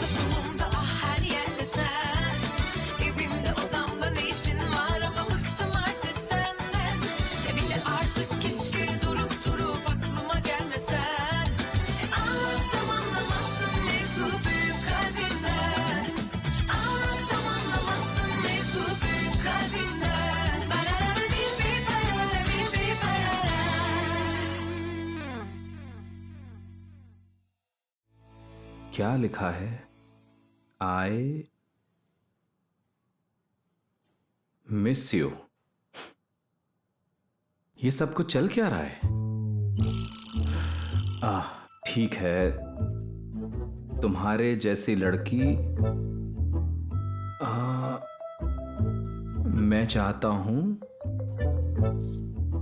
Toplumumda ah her yerde sen. Evimde odamda ne işin var ama bıktım artık senden. Bile artık keşke durup aklıma gelmesen. Anlatsam anlamazsın mevzu büyük kalbinden. Anlatsam anlamazsın mevzu büyük kalbinden. Barara bir barara bir barara. क्या लिखा है? I miss you. ये सब कुछ चल क्या रहा है? ठीक है, तुम्हारे जैसी लड़की मैं चाहता हूं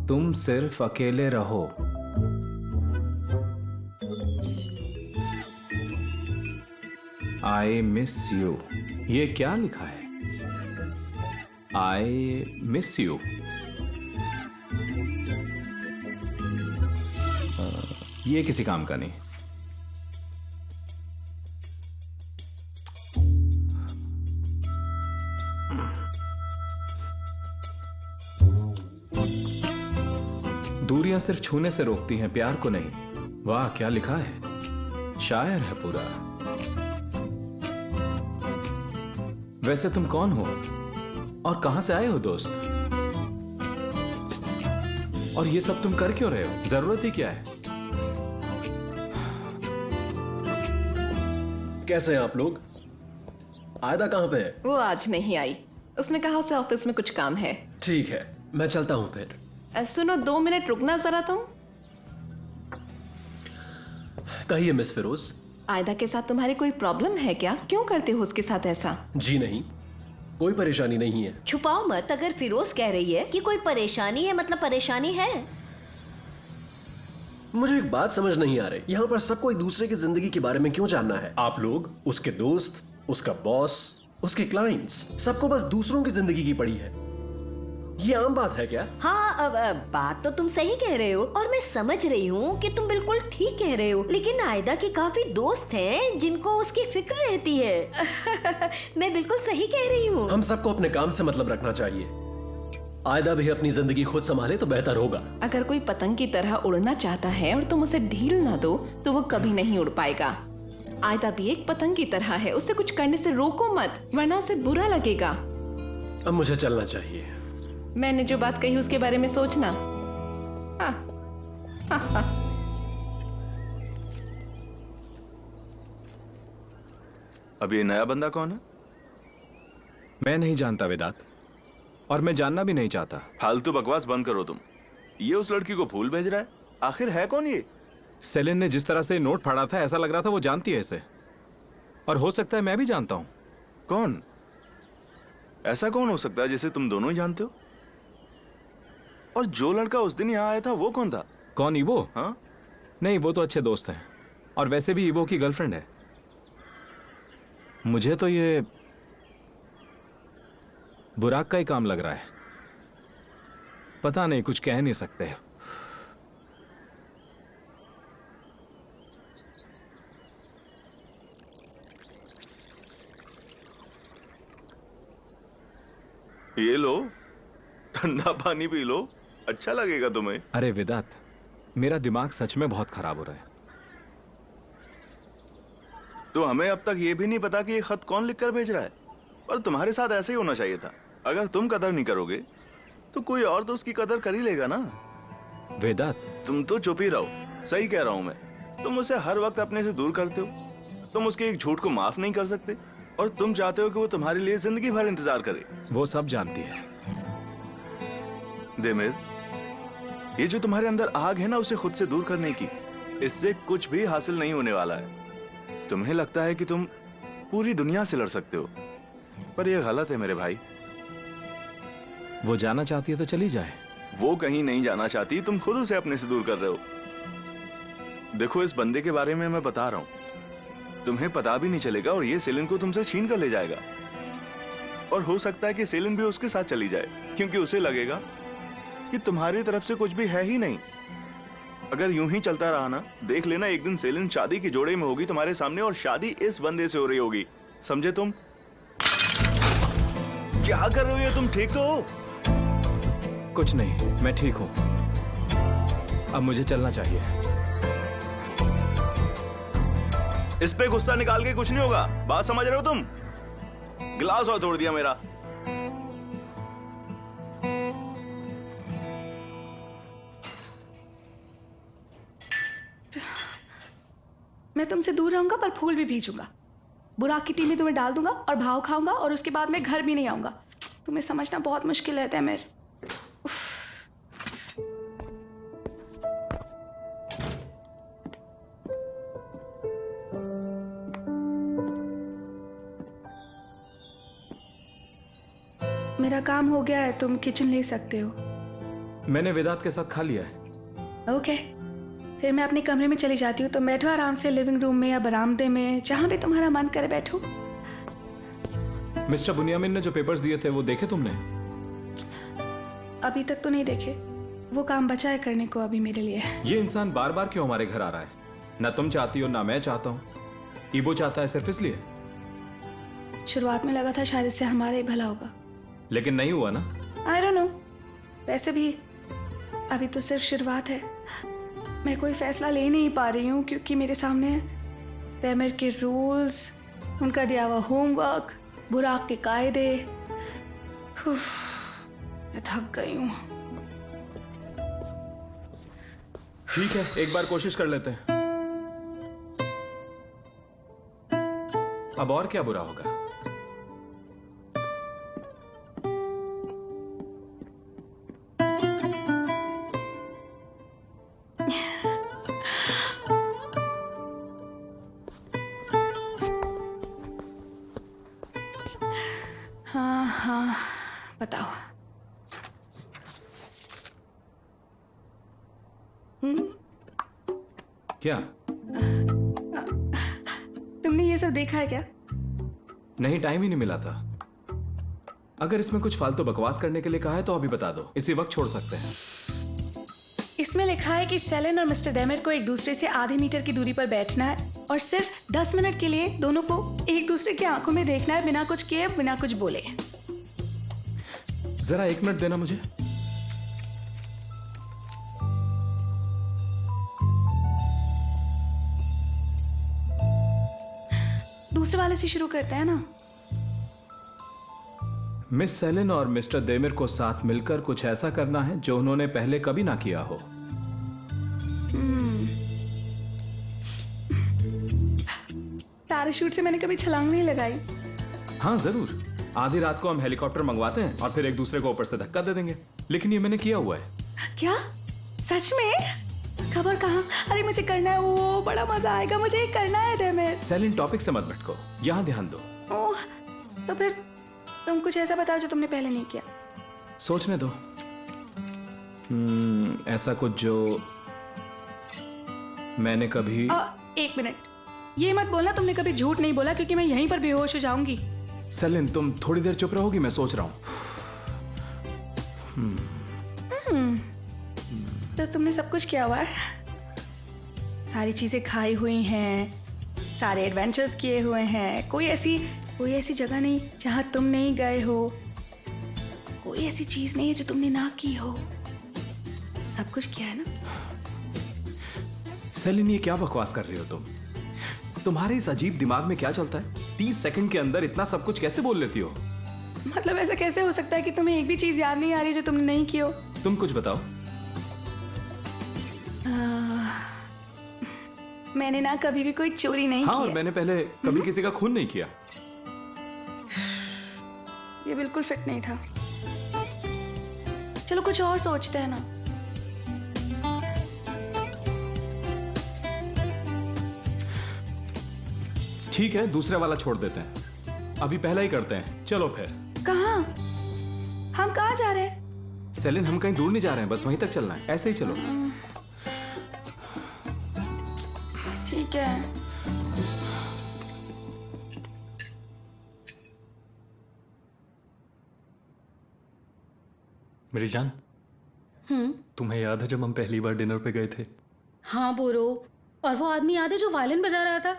तुम सिर्फ अकेले रहो। I miss you. ये क्या लिखा है? I miss you. ये किसी काम का नहीं। दूरियां सिर्फ छूने से रोकती हैं, प्यार को नहीं। वाह क्या लिखा है, शायर है पूरा। वैसे तुम कौन हो और कहां से आए हो दोस्त? और ये सब तुम कर क्यों रहे हो? जरूरत ही क्या है? कैसे हैं आप लोग? आयदा कहाँ पे है? वो आज नहीं आई। उसने कहा उसे ऑफिस में कुछ काम है। ठीक है, मैं चलता हूँ फिर। सुनो, 2 मिनट रुकना जरा तुम। कहिए मिस फिरोज। आयदा के साथ तुम्हारी कोई प्रॉब्लम है क्या? क्यों करते हो उसके साथ ऐसा? जी नहीं, कोई परेशानी नहीं है। छुपाओ मत। अगर फिरोज कह रही है कि कोई परेशानी है, मतलब परेशानी है। मुझे एक बात समझ नहीं आ रही, यहाँ पर सबको एक दूसरे की जिंदगी के बारे में क्यों जानना है? आप लोग, उसके दोस्त, उसका बॉस, उसके क्लाइंट्स, सबको बस दूसरों की जिंदगी की पड़ी है। ये आम बात है क्या? हाँ, अब बात तो तुम सही कह रहे हो और मैं समझ रही हूँ कि तुम बिल्कुल ठीक कह रहे हो, लेकिन आयदा के काफी दोस्त हैं जिनको उसकी फिक्र रहती है। मैं बिल्कुल सही कह रही हूँ। हम सबको अपने काम से मतलब रखना चाहिए। आयदा भी अपनी जिंदगी खुद संभाले तो बेहतर होगा। अगर कोई पतंग की तरह उड़ना चाहता है और तुम उसे ढील ना दो तो वो कभी नहीं उड़ पाएगा। आयदा भी एक पतंग की तरह है, उसे कुछ करने से रोको मत, वरना उसे बुरा लगेगा। अब मुझे चलना चाहिए। मैंने जो बात कही उसके बारे में सोचना। अब ये नया बंदा कौन है? मैं नहीं जानता वेदांत, और मैं जानना भी नहीं चाहता। फालतू बकवास बंद करो तुम। ये उस लड़की को फूल भेज रहा है? आखिर है कौन ये? सेलिन ने जिस तरह से नोट फाड़ा था, ऐसा लग रहा था वो जानती है इसे, और हो सकता है मैं भी जानता हूं। कौन? ऐसा कौन हो सकता है जिसे तुम दोनों ही जानते हो? और जो लड़का उस दिन यहाँ आया था वो कौन था? कौन? ईवो? हाँ? नहीं, वो तो अच्छे दोस्त हैं, और वैसे भी ईवो की गर्लफ्रेंड है। मुझे तो ये बुराक का ही काम लग रहा है। पता नहीं, कुछ कह नहीं सकते। ये लो, ठंडा पानी पी लो, अच्छा लगेगा तुम्हें। अरे वेदांत, मेरा दिमाग सच में बहुत खराब हो रहा है। तो हमें अब तक ये भी नहीं पता कि ये खत कौन लिखकर भेज रहा है, पर तुम्हारे साथ ऐसे ही होना चाहिए था। अगर तुम कदर नहीं करोगे तो कोई और तो उसकी कदर कर ही लेगा ना। वेदांत, तुम तो चुप ही रहो, सही कह रहा हूं मैं। तुम उसे हर वक्त अपने से दूर करते हो, तुम उसके एक झूठ को माफ नहीं कर सकते, और तुम चाहते हो कि वो तुम्हारे लिए जिंदगी भर इंतजार करे। वो सब जानती है। देमिर, ये जो तुम्हारे अंदर आग है ना, उसे खुद से दूर करने की, इससे कुछ भी हासिल नहीं होने वाला है। तुम्हें लगता है कि तुम पूरी दुनिया से लड़ सकते हो, पर यह गलत है मेरे भाई। वो जाना चाहती है तो चली जाए। वो कहीं नहीं जाना चाहती, तुम खुद उसे अपने से दूर कर रहे हो। देखो, इस बंदे के बारे में मैं बता रहा हूं, तुम्हें पता भी नहीं चलेगा और ये सेलिन को तुमसे छीन कर ले जाएगा। और हो सकता है कि सेलिन भी उसके साथ चली जाए, क्योंकि उसे लगेगा कि तुम्हारी तरफ से कुछ भी है ही नहीं। अगर यूं ही चलता रहा ना, देख लेना एक दिन सेलिन शादी की जोड़े में होगी तुम्हारे सामने, और शादी इस बंदे से हो रही होगी। समझे तुम? क्या कर रहे हो ये? तुम ठीक तो हो? कुछ नहीं, मैं ठीक हूं। अब मुझे चलना चाहिए। इस पे गुस्सा निकाल के कुछ नहीं होगा, बात समझ रहे हो तुम? गिलास और तोड़ दिया मेरा। मैं तुमसे दूर रहूंगा पर फूल भी भेजूंगा। बुराक की टी में तुम्हें डाल दूंगा और भाव खाऊंगा और उसके बाद मैं घर भी नहीं आऊंगा। तुम्हें समझना बहुत मुश्किल है तैमेर। मेरा काम हो गया है, तुम किचन ले सकते हो। मैंने वेदांत के साथ खा लिया है। ओके, फिर मैं अपने कमरे में चली जाती हूँ। तुम बैठो आराम से लिविंग रूम में या बरामदे में, जहाँ भी तुम्हारा मन करे बैठो। मिस्टर बुनियामिन ने जो पेपर्स दिए थे वो देखे तुमने? अभी तक तो नहीं देखे, वो काम बचा है करने को अभी मेरे लिए। ये इंसान बार बार क्यों हमारे घर आ रहा है? ना तुम चाहती हो ना मैं चाहता हूँ। ईबो चाहता है सिर्फ इसलिए। शुरुआत में लगा था शायद इससे हमारा ही भला होगा, लेकिन नहीं हुआ ना। I don't know. वैसे भी अभी तो सिर्फ शुरुआत है। मैं कोई फैसला ले नहीं पा रही हूँ क्योंकि मेरे सामने तैमूर के रूल्स, उनका दिया हुआ होमवर्क, बुराक के कायदे। मैं थक गई हूँ। ठीक है, एक बार कोशिश कर लेते हैं। अब और क्या बुरा होगा? हाँ हाँ, बताओ। क्या? तुमने ये सब देखा है क्या? नहीं, टाइम ही नहीं मिला था। अगर इसमें कुछ फालतू बकवास करने के लिए कहा है तो अभी बता दो, इसी वक्त छोड़ सकते हैं। इसमें लिखा है कि सेलेन और मिस्टर डेमर को एक दूसरे से आधे मीटर की दूरी पर बैठना है और सिर्फ 10 मिनट के लिए दोनों को एक दूसरे की आंखों में देखना है, बिना कुछ किए, बिना कुछ बोले। जरा 1 मिनट देना मुझे। दूसरे वाले से शुरू करते हैं ना। मिस सेलिन और मिस्टर देमिर को साथ मिलकर कुछ ऐसा करना है जो उन्होंने पहले कभी ना किया हो। पैराशूट से मैंने कभी छलांग नहीं लगाई। हाँ जरूर, आधी रात को हम हेलीकॉप्टर मंगवाते हैं और फिर एक दूसरे को ऊपर से धक्का दे देंगे, लेकिन ये मैंने किया हुआ है। क्या? सच में? खबर कहाँ? अरे मुझे करना है, वो बड़ा मजा आएगा। मुझे ये करना है डेमिर। सेलिन, टॉपिक से मत भटको, यहाँ ध्यान दो। ओह, तो फिर तुम कुछ ऐसा बताओ जो तुमने पहले नहीं किया। सोचने दो। ऐसा कुछ जो मैंने कभी। 1 मिनट, ये मत बोलना तुमने कभी झूठ नहीं बोला, क्योंकि मैं यहीं पर बेहोश हो जाऊंगी। सेलिन, तुम थोड़ी देर चुप रहोगी? मैं सोच रहा हूँ। तो तुमने सब कुछ किया हुआ है, सारी चीजें खाई हुई हैं, सारे एडवेंचर्स किए हुए हैं। कोई ऐसी जगह नहीं जहां तुम नहीं गए हो, कोई ऐसी चीज नहीं है जो तुमने ना की हो। सब कुछ किया है ना? सेलिन, ये क्या बकवास कर रही हो तुम? तुम्हारे इस अजीब दिमाग में क्या चलता है? 30 सेकंड के अंदर इतना सब कुछ कैसे बोल लेती हो? मतलब ऐसा कैसे हो सकता है कि तुम्हें एक भी चीज याद नहीं आ रही जो तुमने नहीं की हो? तुम कुछ बताओ। मैंने ना कभी भी कोई चोरी नहीं हाँ, की और है। मैंने पहले कभी किसी का खून नहीं किया। ये बिल्कुल फिट नहीं था। चलो कुछ और सोचते हैं ना। ठीक है, दूसरे वाला छोड़ देते हैं, अभी पहला ही करते हैं। चलो फिर। कहाँ? हम कहाँ जा रहे हैं? सेलिन, हम कहीं दूर नहीं जा रहे हैं, बस वहीं तक चलना है। ऐसे ही चलो। ठीक है। मेरी जान, तुम्हें याद है जब हम पहली बार डिनर पे गए थे? हाँ बोरो, और वो आदमी याद है जो वायलिन बजा रहा था?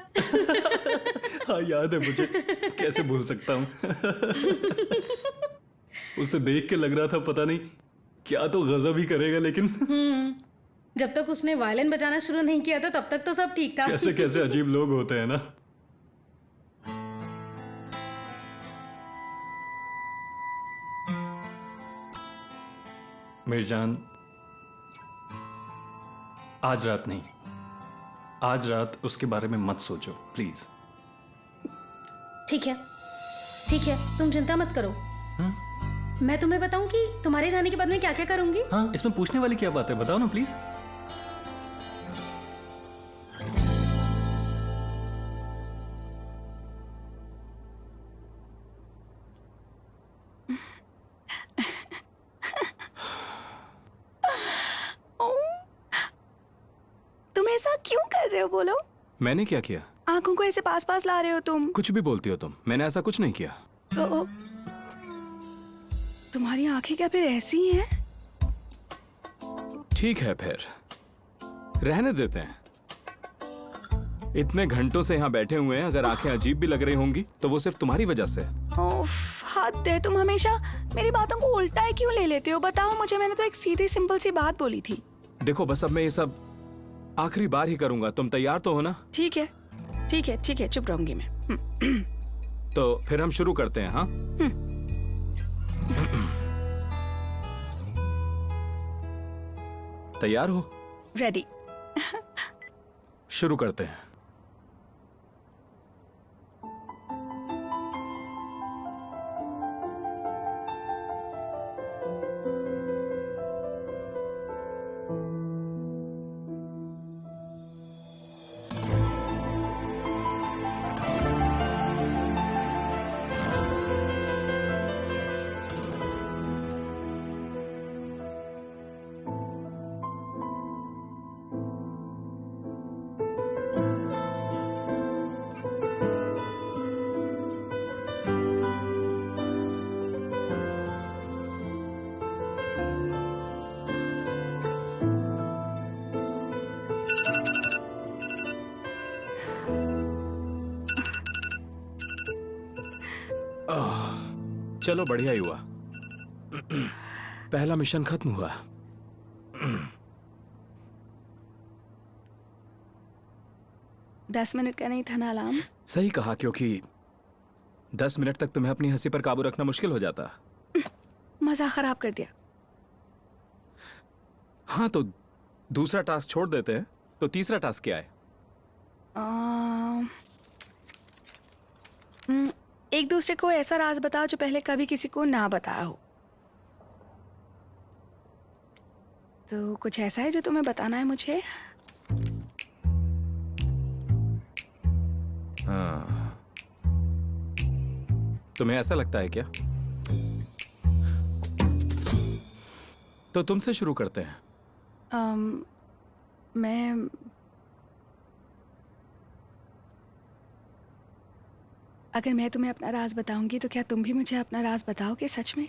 हाँ याद है मुझे, कैसे भूल सकता हूँ। उसे देख के लग रहा था पता नहीं क्या तो गजब ही करेगा, लेकिन जब तक उसने वायलिन बजाना शुरू नहीं किया था तब तक तो सब ठीक था। कैसे कैसे अजीब लोग होते हैं ना। मीरजान, आज रात नहीं, आज रात उसके बारे में मत सोचो प्लीज। ठीक है, ठीक है, तुम चिंता मत करो। मैं तुम्हें बताऊं कि तुम्हारे जाने के बाद मैं क्या क्या करूंगी? हाँ, इसमें पूछने वाली क्या बात है, बताओ ना प्लीज। तुम ऐसा क्यों कर रहे हो, बोलो? मैंने क्या किया? आंखों को ऐसे पास पास ला रहे हो तुम। कुछ भी बोलती हो तुम, मैंने ऐसा कुछ नहीं किया। तो तुम्हारी आंखें क्या फिर ऐसी ही हैं? ठीक है फिर, रहने देते हैं। इतने घंटों से यहाँ बैठे हुए हैं, अगर आंखें अजीब भी लग रही होंगी तो वो सिर्फ तुम्हारी वजह से। ओफ, हद है, तुम हमेशा मेरी बातों को उल्टा ही क्यों ले लेते हो? बताओ मुझे, मैंने तो एक सीधी सिंपल सी बात बोली थी। देखो बस अब मैं ये सब आखिरी बार ही करूंगा, तुम तैयार तो हो ना? ठीक है, ठीक है, ठीक है, चुप रहूंगी मैं। तो फिर हम शुरू करते हैं। हाँ, तैयार हो? रेडी। शुरू करते हैं। चलो बढ़िया ही हुआ, पहला मिशन खत्म हुआ। दस मिनट का नहीं था ना अलार्म? सही कहा, क्योंकि 10 मिनट तक तुम्हें अपनी हंसी पर काबू रखना मुश्किल हो जाता। मजा खराब कर दिया। हाँ, तो दूसरा टास्क छोड़ देते हैं, तो तीसरा टास्क क्या है? एक दूसरे को ऐसा राज बताओ जो पहले कभी किसी को ना बताया हो। तो कुछ ऐसा है जो तुम्हें बताना है मुझे? हाँ, तुम्हें ऐसा लगता है क्या? तो तुमसे शुरू करते हैं। मैं अगर मैं तुम्हें अपना राज बताऊंगी तो क्या तुम भी मुझे अपना राज बताओगे सच में?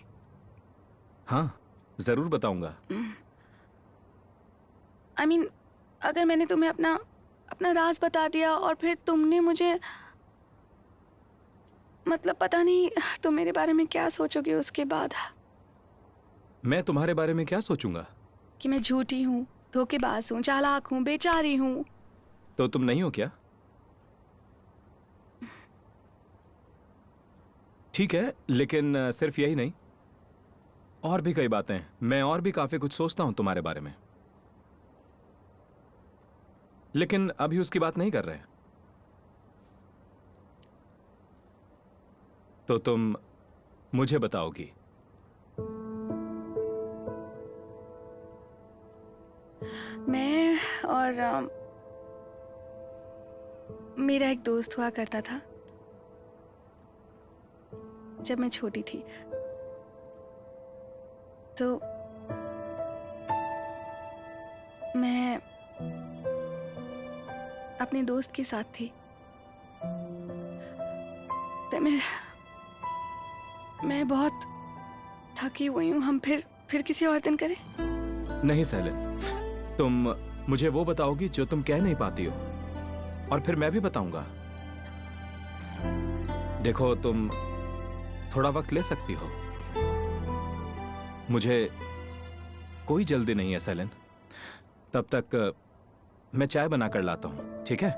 हाँ, जरूर बताऊंगा। I mean, अगर मैंने तुम्हें अपना राज बता दिया और फिर तुमने मुझे, मतलब पता नहीं तुम मेरे बारे में क्या सोचोगे उसके बाद। मैं तुम्हारे बारे में क्या सोचूंगा? कि मैं झूठी हूँ, धोखेबाज हूँ, चालाक हूँ, बेचारी हूँ। तो तुम नहीं हो क्या? ठीक है, लेकिन सिर्फ यही नहीं, और भी कई बातें हैं। मैं और भी काफी कुछ सोचता हूं तुम्हारे बारे में, लेकिन अभी उसकी बात नहीं कर रहे। तो तुम मुझे बताओगी। मैं और मेरा एक दोस्त हुआ करता था जब मैं छोटी थी। तो मैं अपने दोस्त के साथ थी। तो मैं बहुत थकी हुई हूँ। हम फिर किसी और दिन करें? नहीं सैलिन, तुम मुझे वो बताओगी जो तुम कह नहीं पाती हो, और फिर मैं भी बताऊंगा। देखो, तुम थोड़ा वक्त ले सकती हो, मुझे कोई जल्दी नहीं है सेलिन। तब तक मैं चाय बना कर लाता हूं, ठीक है?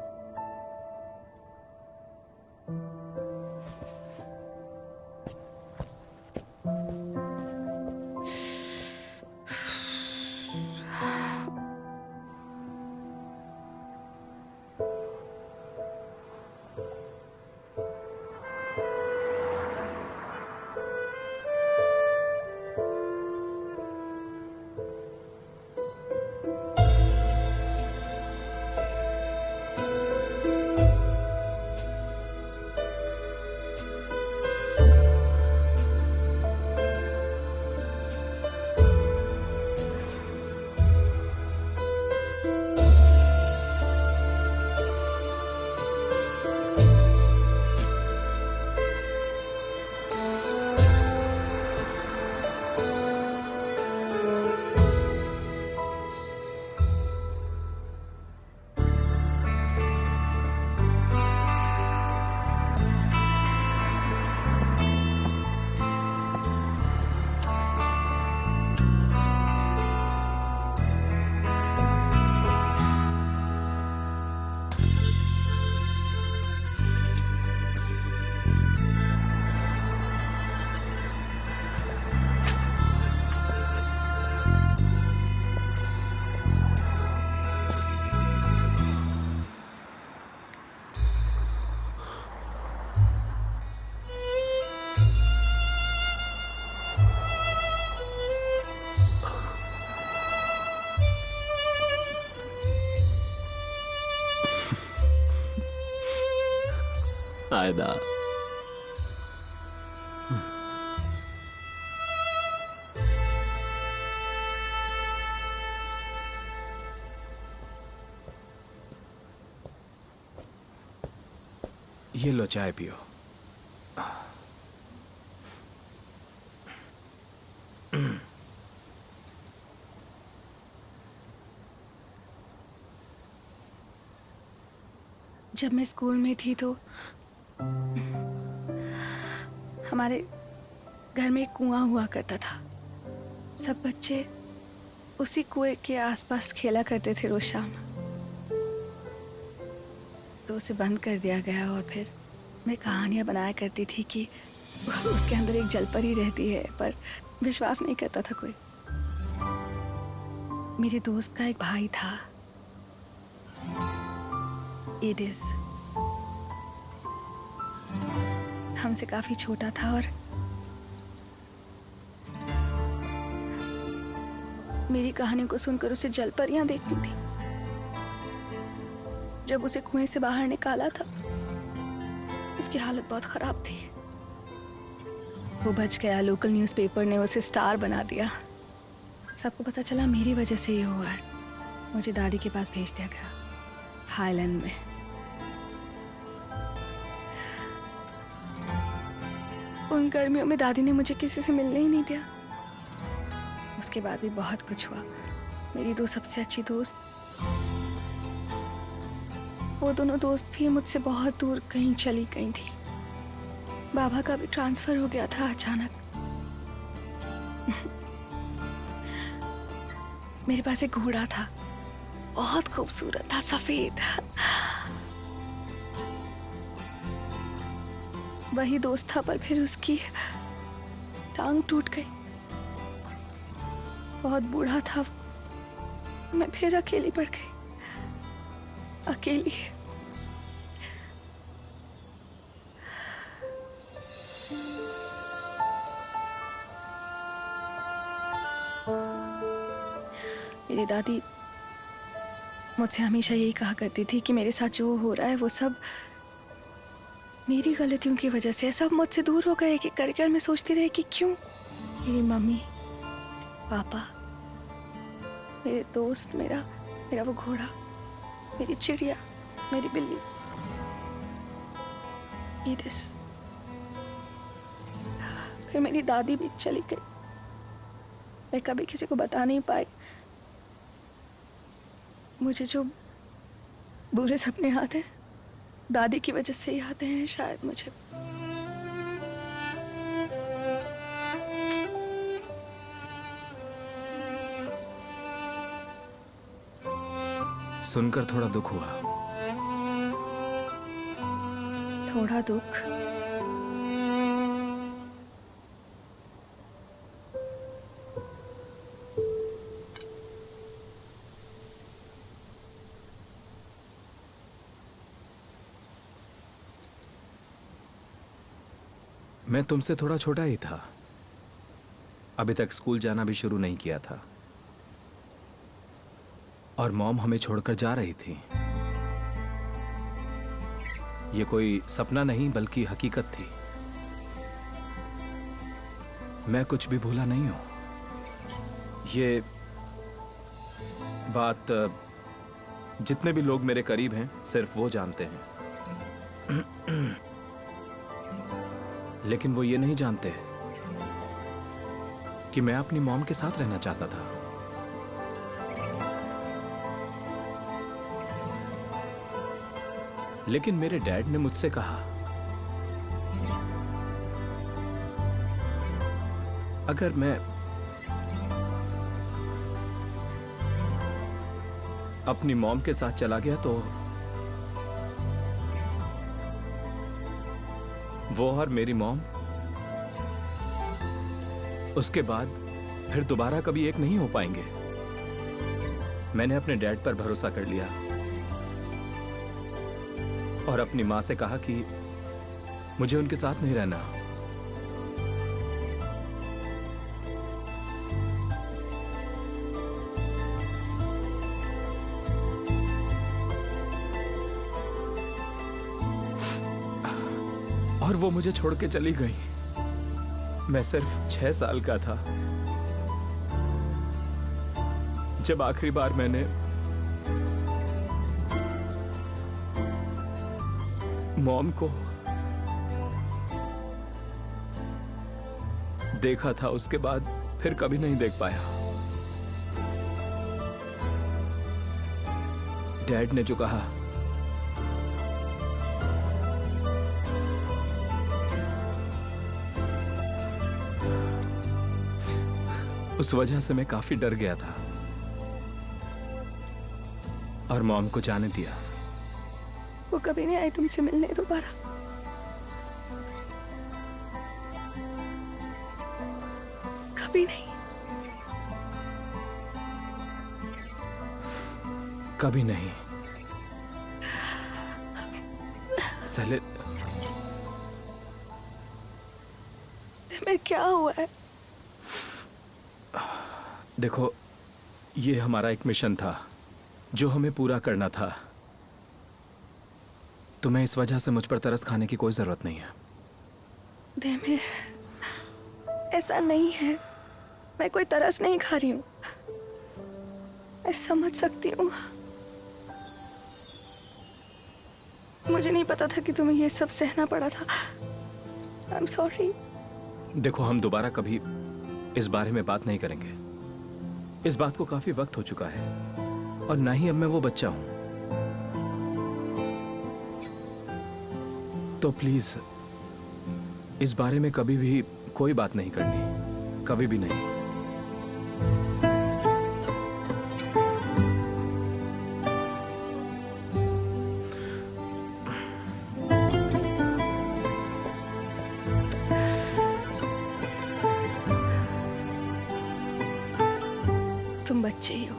आयदा, ये लो, चाय पियो। जब मैं स्कूल में थी तो हमारे घर में एक कुआं हुआ करता था। सब बच्चे उसी कुएं के आसपास खेला करते थे रोज शाम। तो उसे बंद कर दिया गया और फिर मैं कहानियां बनाया करती थी कि उसके अंदर एक जलपरी रहती है, पर विश्वास नहीं करता था कोई। मेरे दोस्त का एक भाई था, एडिस। हमसे काफी छोटा था और मेरी कहानियों को सुनकर उसे जलपरियां देखती थी। जब उसे कुएं से बाहर निकाला था, उसकी हालत बहुत खराब थी। वो बच गया। लोकल न्यूज़पेपर ने उसे स्टार बना दिया। सबको पता चला मेरी वजह से ये हुआ है। मुझे दादी के पास भेज दिया गया, हाईलैंड में। उन गर्मियों में दादी ने मुझे किसी से मिलने ही नहीं दिया। उसके बाद भी बहुत कुछ हुआ। मेरी दो सबसे अच्छी दोस्त, वो दोनों दोस्त भी मुझसे बहुत दूर कहीं चली गई थी। बाबा का भी ट्रांसफर हो गया था अचानक। मेरे पास एक घोड़ा था, बहुत खूबसूरत था, सफेद। वही दोस्त था, पर फिर उसकी टांग टूट गई। बहुत बूढ़ा था। मैं फिर अकेली पड़ गई, अकेली। मेरी दादी मुझसे हमेशा यही कहा करती थी कि मेरे साथ जो हो रहा है वो सब मेरी गलतियों की वजह से। सब मुझसे दूर हो गए कि कर मैं सोचती रही कि क्यों। मेरी मम्मी, पापा, मेरे दोस्त, मेरा वो घोड़ा, मेरी चिड़िया, मेरी बिल्ली ईडिस। फिर मेरी दादी भी चली गई। मैं कभी किसी को बता नहीं पाई। मुझे जो बुरे सपने आते हैं दादी की वजह से ही आते हैं शायद मुझे। सुनकर थोड़ा दुख हुआ। थोड़ा दुख? मैं तुमसे थोड़ा छोटा ही था, अभी तक स्कूल जाना भी शुरू नहीं किया था, और मॉम हमें छोड़कर जा रही थी। ये कोई सपना नहीं बल्कि हकीकत थी। मैं कुछ भी भूला नहीं हूं। ये बात जितने भी लोग मेरे करीब हैं सिर्फ वो जानते हैं, लेकिन वो ये नहीं जानते कि मैं अपनी मॉम के साथ रहना चाहता था। लेकिन मेरे डैड ने मुझसे कहा, अगर मैं अपनी मॉम के साथ चला गया तो वो और मेरी मॉम उसके बाद फिर दोबारा कभी एक नहीं हो पाएंगे। मैंने अपने डैड पर भरोसा कर लिया और अपनी मां से कहा कि मुझे उनके साथ नहीं रहना। और वो मुझे छोड़ के चली गई। मैं सिर्फ 6 साल का था जब आखिरी बार मैंने मॉम को देखा था। उसके बाद फिर कभी नहीं देख पाया। डैड ने जो कहा उस वजह से मैं काफी डर गया था और मॉम को जाने दिया। वो कभी नहीं आई तुमसे मिलने दोबारा? कभी नहीं? कभी नहीं। सहले, तुम्हें क्या हुआ है? देखो, ये हमारा एक मिशन था जो हमें पूरा करना था। तुम्हें इस वजह से मुझ पर तरस खाने की कोई जरूरत नहीं है। देमिर, ऐसा नहीं है। मैं कोई तरस नहीं खा रही हूँ। मैं समझ सकती हूँ। मुझे नहीं पता था कि तुम्हें ये सब सहना पड़ा था। I am sorry. देखो, हम दोबारा कभी इस बारे में बात नहीं करेंगे। इस बात को काफी वक्त हो चुका है और ना ही अब मैं वो बच्चा हूं। तो प्लीज इस बारे में कभी भी कोई बात नहीं करनी, कभी भी नहीं। तुम बच्चे ही हो।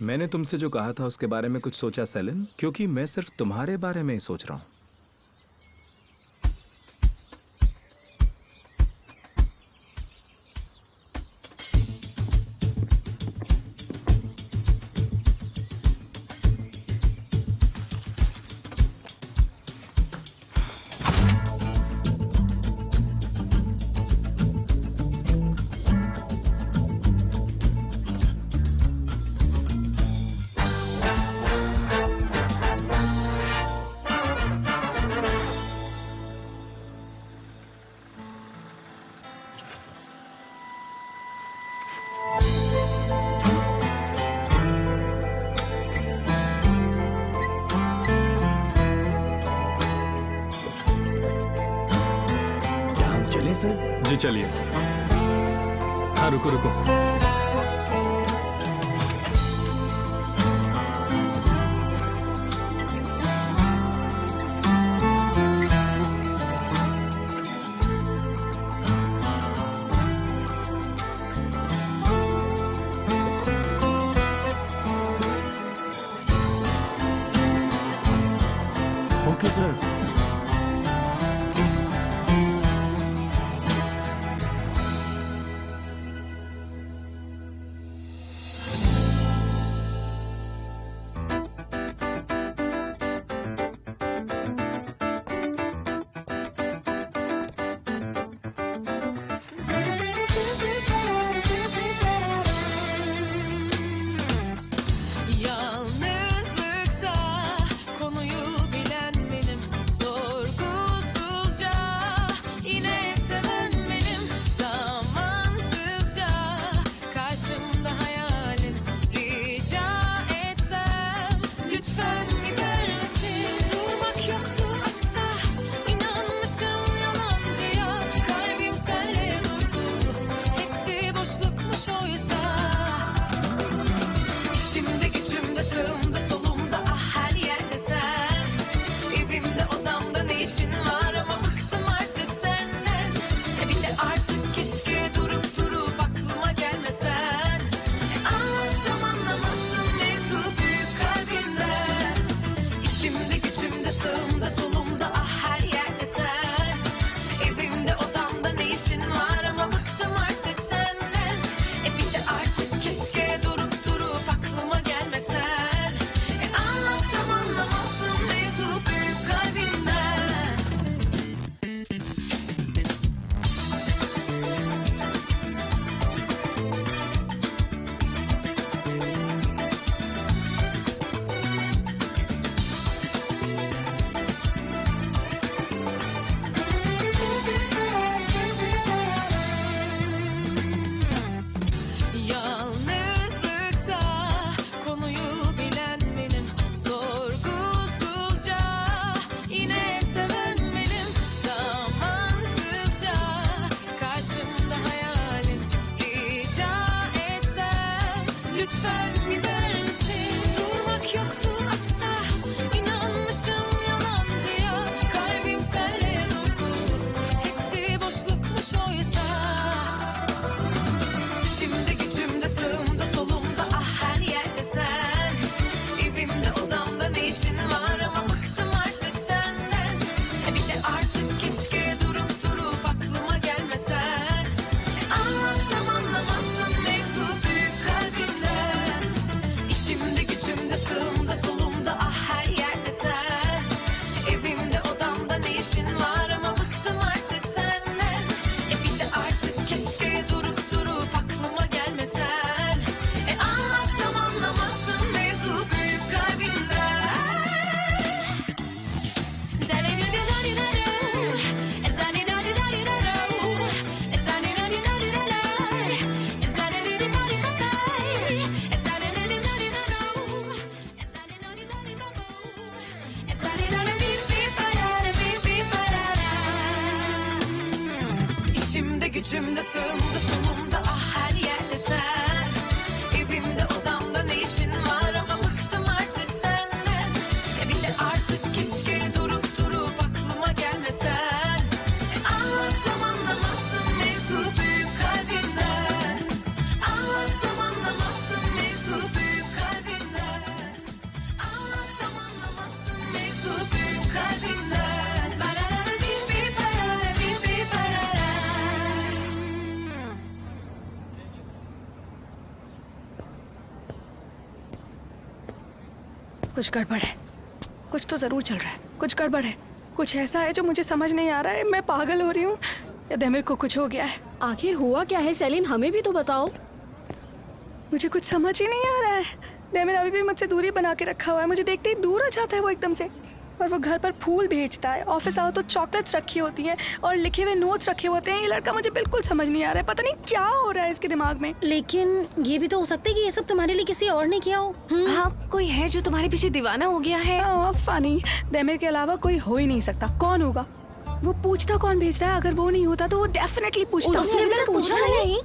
मैंने तुमसे जो कहा था उसके बारे में कुछ सोचा सेलिन? क्योंकि मैं सिर्फ तुम्हारे बारे में ही सोच रहा हूं। जी चलिए। हाँ रुको रुको। Okay sir. Yalnızlıksa konuyu bilen benim, sorgusuzca yine seven benim, zamansızca karşımda hayalin, rica etsem lütfen gider misin? Durmak yoktu aşksa, inanmışım yalancıya, kalbim senle durdu, hepsi boşlukmuş oysa. İçimde gücümde sağımda solumda ah her yerde sen, evimde odamda ne işin var ama bıktım artık senden. Bir de artık keşke durup durup aklıma gelmesen. Anlatsam anlamazsın mevzu büyük kalbinden. İçimde gücümde sağımda solumda ah her yerde sen, evimde odamda ne işin var ama bıktım artık senden. Bir de artık keşke durup durup aklıma gelmesen. Anlatsam anlamazsın mevzu büyük kalbimden. Yalnızlıksa konuyu bilen benim, sorgusuzca yine seven benim, zamansızca karşımda hayalin, rica etsem lütfen gider misin? Durmak yoktu aşksa, inanmışım yalancıya, kalbim senle durdu, hepsi boşlukmuş oysa. Şimdi gücümde sağımda solumda ah her yerde sen, evimde odamda ne işin var ama bıktım artık senden. Bir de artık keşke durup durup aklıma gelmesen. Anlatsam anlamazsın mevzu büyük kalbinden. İçimde gücümde sağımda solumda ah her yerde sen, evimde odamda ne işin var ama bıktım artık senden. Bir de artık keşke durup durup aklıma gelmesen. Anlatsam anlamazsın mevzu büyük kalbinden. İçimde gücümde sağımda solumda ah her yerde sen, evimde odamda ne işin var ama bıktım artık senden. Bir de artık keşke durup durup aklıma gelmesen. Anlatsam anlamazsın mevzu büyük kalbinden. Anlatsam anlamazsın mevzu büyük kalbinden. कुछ गड़बड़ है, कुछ तो जरूर चल रहा है, कुछ गड़बड़ है, कुछ ऐसा है जो मुझे समझ नहीं आ रहा है। मैं पागल हो रही हूँ या देमिर को कुछ हो गया है। आखिर हुआ क्या है सेलिन, हमें भी तो बताओ। मुझे कुछ समझ ही नहीं आ रहा है। देमिर अभी भी मुझसे दूरी बना के रखा हुआ है, मुझे देखते ही दूर आ जाता है वो एकदम से। और वो घर पर फूल भेजता है, ऑफिस आओ तो चॉकलेट्स रखी होती हैं और लिखे हुए नोट्स रखे होते हैं। ये लड़का मुझे बिल्कुल समझ नहीं आ रहा है, पता नहीं क्या हो रहा है इसके दिमाग में। लेकिन ये भी तो हो सकता है कि ये सब तुम्हारे लिए किसी और ने किया हो। हाँ, कोई है जो तुम्हारे पीछे दीवाना हो गया है। फनी, देमिर के अलावा कोई हो ही नहीं सकता। कौन होगा? वो पूछता कौन भेज रहा है? अगर वो नहीं होता तो वो डेफिनेटली पूछता। उसने अभी तक पूछा नहीं।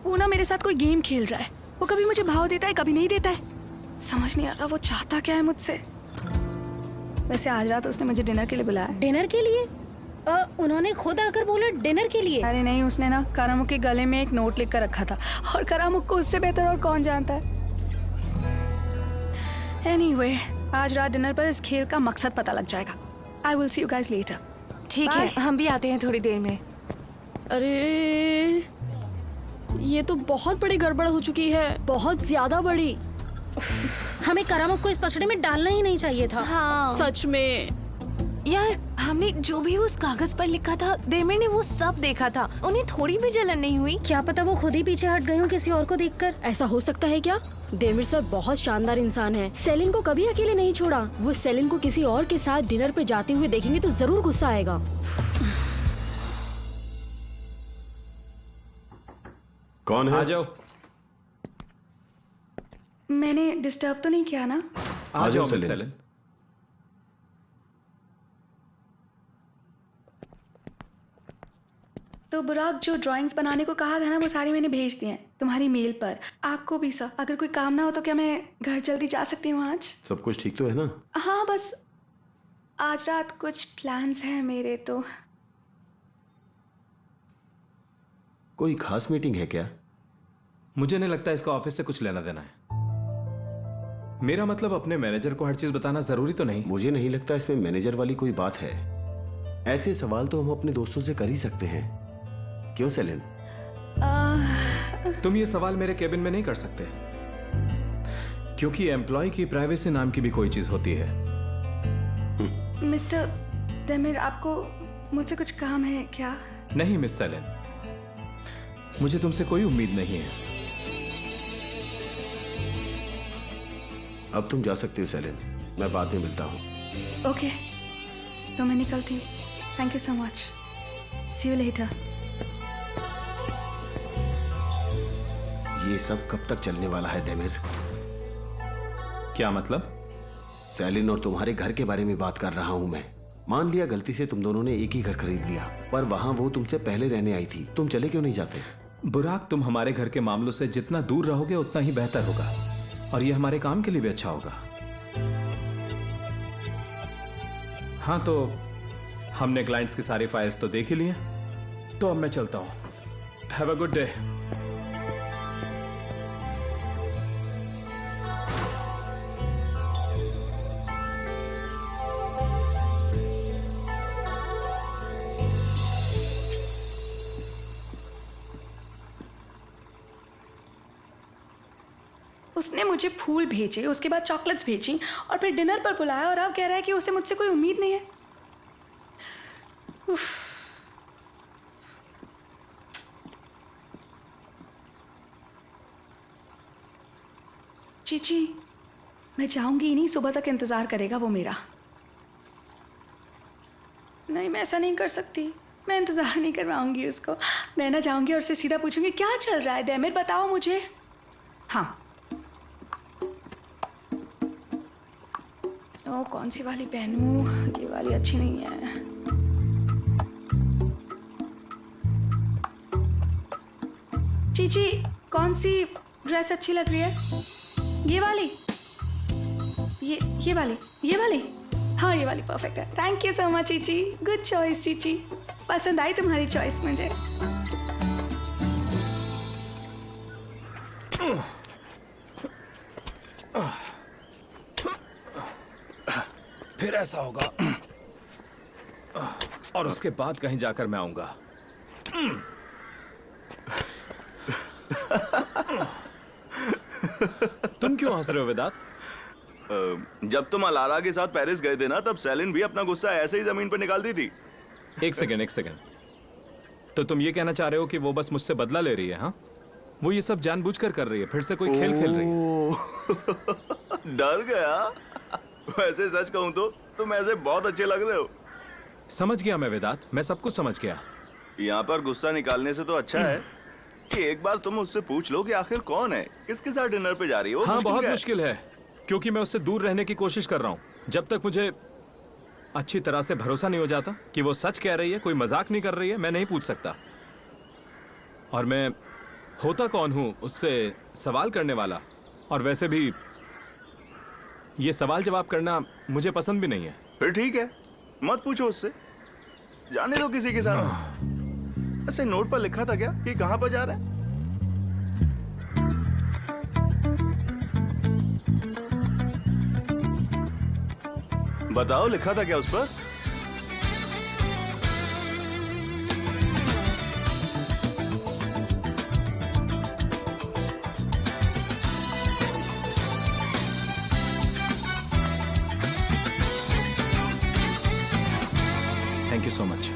वो ना मेरे साथ कोई गेम खेल रहा है। वो कभी मुझे भाव देता है, कभी नहीं देता है। समझ नहीं आ रहा वो चाहता क्या है मुझसे। वैसे आज रात उसने मुझे डिनर के लिए बुलाया। डिनर के लिए? उन्होंने खुद आकर बोला डिनर के लिए? अरे नहीं, उसने ना करामुक के गले में एक नोट लिख कर रखा था और करामुक को उससे बेहतर और कौन जानता है। एनीवे, आज रात डिनर पर इस खेल का मकसद पता लग जाएगा। I will see you guys later. ठीक है, हम भी आते हैं थोड़ी देर में। अरे ये तो बहुत बड़ी गड़बड़ हो चुकी है, बहुत ज्यादा बड़ी। हमें करामुक को इस पसड़े में डालना ही नहीं चाहिए था। हाँ। सच में यार, हमने जो भी उस कागज पर लिखा था, देमिर ने वो सब देखा था। उन्हें थोड़ी भी जलन नहीं हुई। क्या पता वो खुद ही पीछे हट गई हो किसी और को देखकर। ऐसा हो सकता है क्या? देमिर सर बहुत शानदार इंसान है, सेलिन को कभी अकेले नहीं छोड़ा। वो सेलिन को किसी और के साथ डिनर पे जाते हुए देखेंगे तो जरूर गुस्सा आएगा। कौन है? आ जाओ। मैंने डिस्टर्ब तो नहीं किया ना? आ जाओ सेलिन। सेलिन। तो बुराक, जो ड्राइंग्स बनाने को कहा था ना, वो सारी मैंने भेज दी हैं तुम्हारी मेल पर। आपको भी सर, अगर कोई काम ना हो तो क्या मैं घर जल्दी जा सकती हूँ आज? सब कुछ ठीक तो है ना? हाँ, बस आज रात कुछ प्लान्स हैं मेरे। तो कोई खास मीटिंग है क्या? मुझे नहीं लगता इसका ऑफिस से कुछ लेना देना है। मेरा मतलब अपने मैनेजर को हर चीज बताना जरूरी तो नहीं। मुझे नहीं लगता इसमें मैनेजर वाली कोई बात है। ऐसे सवाल तो हम अपने दोस्तों से कर ही सकते हैं, क्यों सेलिन? तुम ये सवाल मेरे केबिन में नहीं कर सकते, क्योंकि एम्प्लॉय की प्राइवेसी नाम की भी कोई चीज होती है। मिस्टर देमिर, आपको मुझसे कुछ काम है क्या? नहीं मिस सेलिन, मुझे तुमसे कोई उम्मीद नहीं है। अब तुम जा सकते हो सेलिन, मैं बाद में मिलता हूँ। ओके, तो मैं निकलती हूँ। Thank you so much. See you later. ये सब कब तक चलने वाला है देमिर? क्या मतलब? सेलिन और तुम्हारे घर के बारे में बात कर रहा हूँ मैं। मान लिया गलती से तुम दोनों ने एक ही घर खरीद लिया, पर वहां वो तुमसे पहले रहने आई थी। तुम चले क्यों नहीं जाते? बुराक, तुम हमारे घर के मामलों से जितना दूर रहोगे उतना ही बेहतर होगा, और ये हमारे काम के लिए भी अच्छा होगा। हाँ, तो हमने क्लाइंट्स की सारी फाइल्स तो देख ही लिए, तो अब मैं चलता हूं। Have a good day. उसने मुझे फूल भेजे, उसके बाद चॉकलेट्स भेजी और फिर डिनर पर बुलाया, और अब कह रहा है कि उसे मुझसे कोई उम्मीद नहीं है। उफ। चीची, मैं जाऊंगी ही नहीं, सुबह तक इंतजार करेगा वो मेरा। नहीं, मैं ऐसा नहीं कर सकती। मैं इंतजार नहीं करवाऊंगी उसको। मैं ना जाऊंगी और उससे सीधा पूछूंगी क्या चल रहा है देमिर, बताओ मुझे। हाँ, ओ कौन सी वाली पहनूं? ये वाली अच्छी नहीं है। चीची, कौन सी ड्रेस अच्छी लग रही है? ये वाली? ये वाली? हाँ, ये वाली परफेक्ट है। Thank you so much Chichi, good choice Chichi. पसंद आई तुम्हारी चॉइस मुझे। फिर ऐसा होगा और उसके बाद कहीं जाकर मैं आऊंगा। क्यों हंस रहे हो वेदांत? जब तुम अलारा के साथ पेरिस गए थे ना, तब सेलिन भी अपना गुस्सा ऐसे ही जमीन पर निकालती थी। एक सेकंड। तो तुम ये कहना चाह रहे हो कि वो बस मुझसे बदला ले रही है? हाँ, वो ये सब जानबूझकर कर रही है, फिर से कोई खेल खेल रही है। डर गया। वैसे सच कहूं तो तुम ऐसे बहुत अच्छे लग रहे हो। समझ गया मैं वेदांत, मैं सब कुछ समझ गया। यहाँ पर गुस्सा निकालने से तो अच्छा है कि एक बार तुम उससे पूछ लो कि आखिर कौन है, किसके साथ डिनर पे जा रही हो। हाँ, बहुत क्या है? मुश्किल है, क्योंकि मैं उससे दूर रहने की कोशिश कर रहा हूँ। जब तक मुझे अच्छी तरह से भरोसा नहीं हो जाता कि वो सच कह रही है, कोई मजाक नहीं कर रही है, मैं नहीं पूछ सकता। और मैं होता कौन हूँ उससे सवाल करने वाला? और वैसे भी ये सवाल जवाब करना मुझे पसंद भी नहीं है। फिर ठीक है, मत पूछो उससे, जाने दो किसी के साथ। ऐसे नोट पर लिखा था क्या कि कहाँ पर जा रहे हैं? बताओ, लिखा था क्या उस पर? Thank you so much.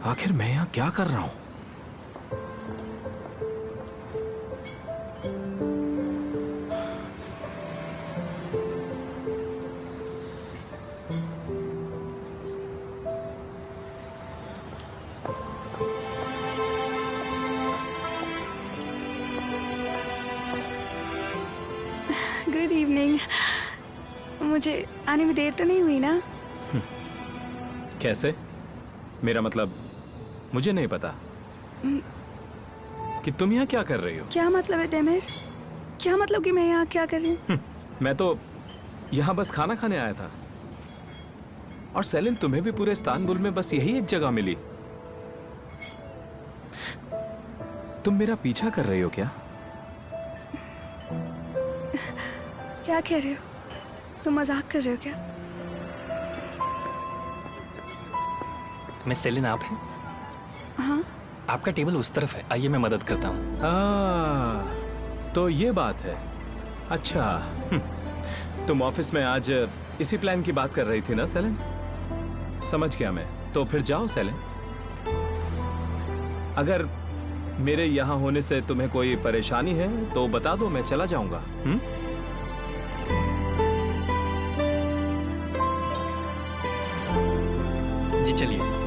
आखिर मैं यहाँ क्या कर रहा हूँ? Good evening. मुझे आने में देर तो नहीं हुई ना? कैसे? मेरा मतलब, मुझे नहीं पता कि तुम यहाँ क्या कर रही हो। क्या मतलब है देमिर? क्या मतलब कि मैं यहाँ क्या कर रही हूँ? मैं तो यहाँ बस खाना खाने आया था। और सेलिन, तुम्हें भी पूरे इस्तांबुल में बस यही एक जगह मिली। तुम मेरा पीछा कर रही हो क्या? क्या कह रहे हो? तुम मजाक कर रहे हो क्या? मैं सेलिन, आप हैं? हाँ। आपका टेबल उस तरफ है, आइए मैं मदद करता हूँ। तो ये बात है। अच्छा, तुम ऑफिस में आज इसी प्लान की बात कर रही थी ना सेलिन? समझ गया मैं। तो फिर जाओ सेलिन। अगर मेरे यहाँ होने से तुम्हें कोई परेशानी है तो बता दो, मैं चला जाऊंगा। जी चलिए।